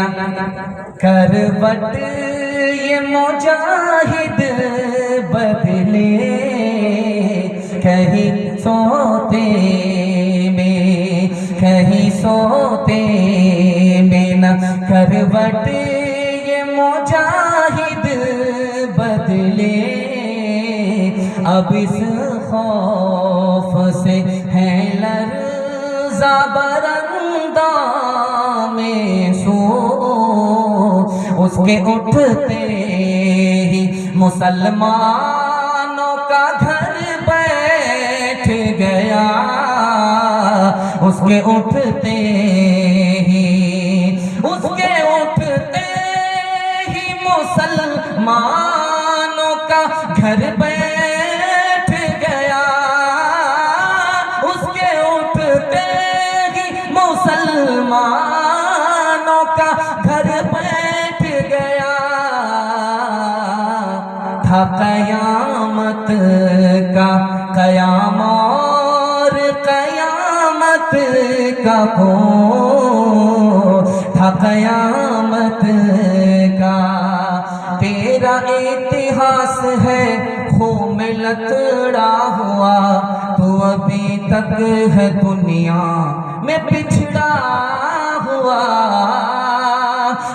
نہ کروٹ یہ مجاہد بدلے، کہیں سوتے میں کہیں سوتے میں نہ کروٹ یہ مجاہد بدلے، اب اس خوف سے ہے لرزہ برندہ میں سو، اس کے اٹھتے ہی مسلمانوں کا گھر بیٹھ گیا، اس کے اٹھتے ہی مسلمانوں کا گھر بیٹھ گیا، اس کے اٹھتے ہی مسلمانوں کا گھر بیٹھ گیا، تھا قیامت کا قیام اور قیامت کا تھا قیامت کا، تیرا اتہاس ہے خون میں لتڑا ہوا، تو ابھی تک ہے دنیا میں پچھڑا ہوا،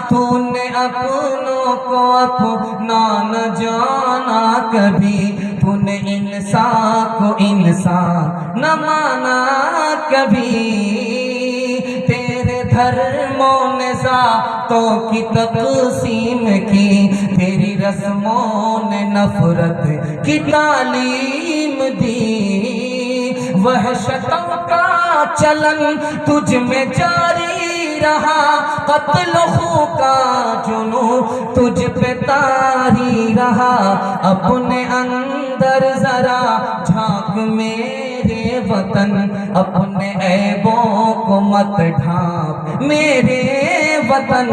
تو نے اپنوں کو اپنا نہ جانا کبھی، تو نے انسان کو انسان نہ مانا کبھی، تیرے دھرموں نے ذاتوں کی تقسیم کی، تیری رسموں نے نفرت کی تعلیم دی، وحشتوں کا چلن تجھ میں جاری رہا، قتل خوں کا جنون تجھ پہ طاری رہا، اپنے اندر ذرا جھانک میرے وطن، اپنے عیبوں کو مت ڈھانپ میرے وطن،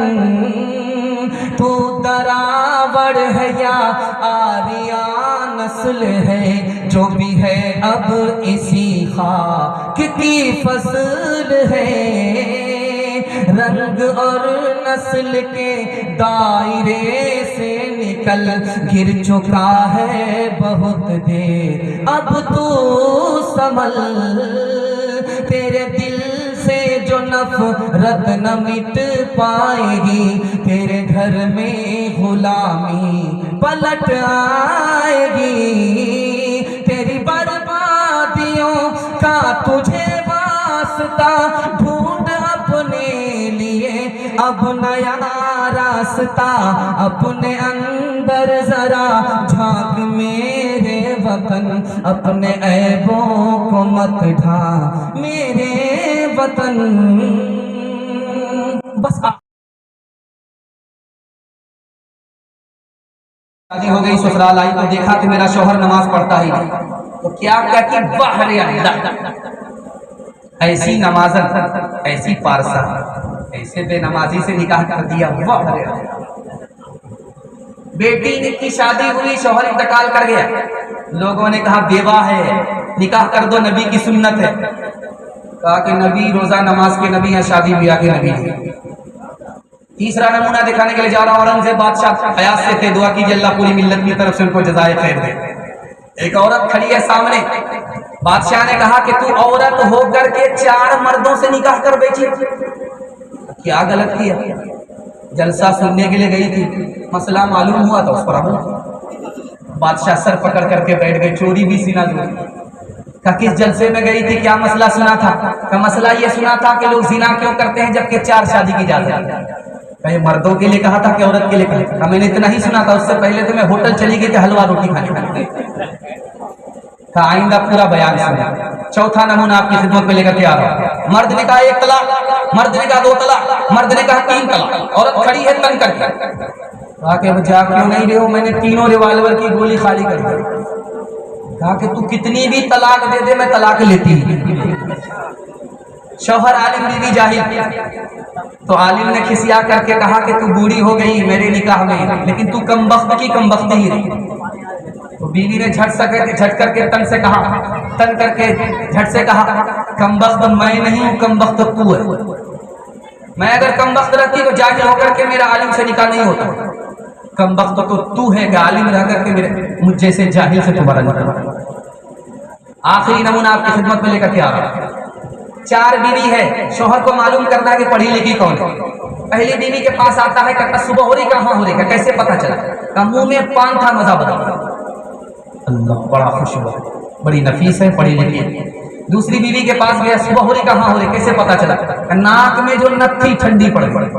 تو دراوڑ ہے یا آریہ نسل ہے، جو بھی ہے اب اسی خاک کی فصل ہے، رنگ اور نسل کے دائرے سے نکل گر چکا ہے بہت دیر، اب تو سنبھل، تیرے دل سے جو نفرت نہ مٹ پائے گی، تیرے گھر میں غلامی پلٹ آئے گی، تیری بربادیوں کا تجھے واسطہ ڈھونڈ اپنے لیے اب نیا راستہ، اپنے اندر ذرا جھانک میرے وطن، اپنے عیبوں کو مت ڈھانپ میرے وطن، بس شادی ہو گئی، سسرال آئی تو دیکھا کہ میرا شوہر نماز پڑھتا ہی نہیں، تو کیا کہتی واہ رے اللہ، ایسی نمازت، ایسی پارسا، ایسے بے نمازی سے نکاح کر دیا، واہ رے اللہ۔ بیٹی کی شادی ہوئی، شوہر انتقال کر گیا، لوگوں نے کہا بیوہ ہے، نکاح کر دو، نبی کی سنت ہے، کہا کہ نبی روزہ نماز کے نبی ہیں، شادی بیاہ کے نبی ہیں۔ تیسرا نمونہ دکھانے کے لیے جا رہا ہوں، اورنگزیب بادشاہ حیات سے تھے، دعا کیجئے اللہ پوری ملت کی طرف سے ان کو جزائے خیر دے۔ ایک عورت کھڑی ہے سامنے، بادشاہ نے کہا کہ تو عورت ہو کر کے 4 مردوں سے نکاح کر بیٹھی، کیا غلط کیا؟ جلسہ سننے کے لیے گئی تھی، مسئلہ معلوم ہوا تو اس پر عمل، بادشاہ سر پکڑ کر کے بیٹھ گئے، چوری بھی سینہ دور، کہا کس جلسے میں گئی تھی، کیا مسئلہ سنا تھا؟ کہا مسئلہ یہ سنا تھا کہ لوگ زنا کیوں کرتے ہیں جبکہ 4 شادی کی جاتی ہے۔ کہا یہ مردوں کے لیے کہا تھا کہ عورت کے لیے کہا تھا؟ میں نے اتنا ہی سنا تھا، اس سے پہلے تو میں ہوٹل چلی گئی تھی حلوہ روٹی کھانے، کہا آئندہ پورا بیان سنا۔ چوتھا نمونہ آپ کی خدمت میں لے کر تیار ہو، مرد نے کہا 1 طلاق، مرد نے کہا 2 طلاق، مرد نے کہا 3 طلاق، عورت کھڑی ہے تن کر کے، کہا کہ اب جا کیوں نہیں رہے ہو، میں نے تینوں ریوالور کی گولی خالی کر دی، کہا کہ تو کتنی بھی طلاق دے دے میں طلاق لیتی ہوں۔ شوہر عالم، بیوی جاہل، تو عالم نے کھسیا کر کے کہا کہ تو بوڑھی ہو گئی میرے نکاح میں، لیکن تو کم بخت کی کم بخت ہی رہی۔ تو بیوی نے جھٹ کر کے تن کر کے جھٹ سے کہا کم بخت میں نہیں ہوں، کم بخت تو ہے۔ میں اگر کم وقت رہتی تو جاہل ہو کر کے میرا عالم سے نکاح نہیں ہوتا. کم وقت تو ہے کہ عالم رہ کر کے مجھ جیسے جاہل سے تمہارا نکاح. آخری نمونہ آپ کی خدمت میں لے کر کے آ رہا ہوں. 4 بیوی ہے, شوہر کو معلوم کرنا ہے کہ پڑھی لکھی کون ہے. پہلی بیوی کے پاس آتا ہے, کہتا صبح ہو رہی کہاں ہو رہی کا, کیسے پتا چلا؟ کہ منہ میں پان تھا, مزہ بدلا. اللہ, بڑا خوش ہوا, بڑی نفیس ہے, پڑھی لکھی ہے. دوسری بیوی کے پاس گیا, صبح ہو رہی کہاں ہو رہی, کیسے پتا چلا؟ کہ ناک میں جو نت تھی ٹھنڈی پڑ گئی,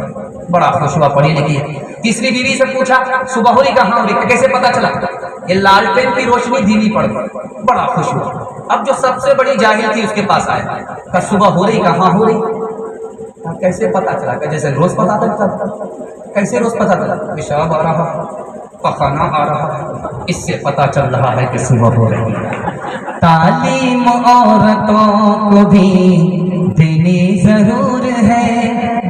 بڑا خوش ہوا, پڑھی لکھی ہے. تیسری بیوی سے پوچھا صبح ہو رہی کہاں ہو رہی, کیسے پتا چلا؟ یہ لالٹین کی روشنی دھیمی پڑ گئی, بڑا خوش ہوا. اب جو سب سے بڑی جاہل تھی اس کے پاس آیا, کہ صبح ہو رہی کہاں ہو رہی, کیسے پتا چلا؟ کہ جیسے روز پتا چلتا. کیسے روز پتا چلا؟ پیشاب آ رہا, پخانا آ رہا, اس سے پتا چل رہا ہے کہ صبح ہو رہی ہے. تعلیم عورتوں کو بھی دینی ضرور ہے,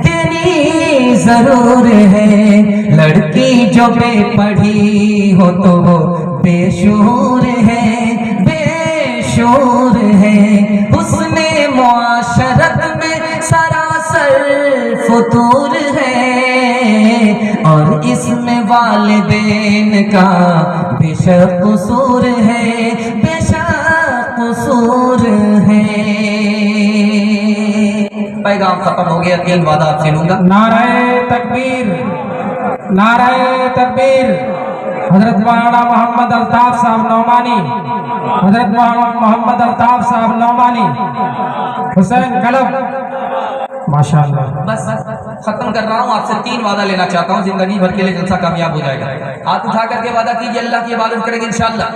دینی ضرور ہے. لڑکی جو بے پڑھی ہو تو وہ بے شعور ہے, بے شعور ہے. حسن معاشرت میں سراسر فطور ہے, اور اس میں والدین کا بے شک قصور ہے, بے شک قصور ہے. پیغام ختم ہو گیا, 3 وعدہ آپ سے لوں گا. نعرہ تکبیر, نعرہ تکبیر. حضرت مولانا محمد الطاف صاحب نعمانی, حضرت محمد الطاف صاحب نعمانی, حسین قلب, ماشاءاللہ. بس ختم کر رہا ہوں. آپ سے 3 وعدہ لینا چاہتا ہوں, زندگی بھر کے لیے جلسہ کامیاب ہو جائے گا. ہاتھ اٹھا کر کے وعدہ کیجیے, اللہ کی عبادت کریں گے انشاءاللہ,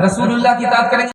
رسول اللہ کی اطاعت کریں گے.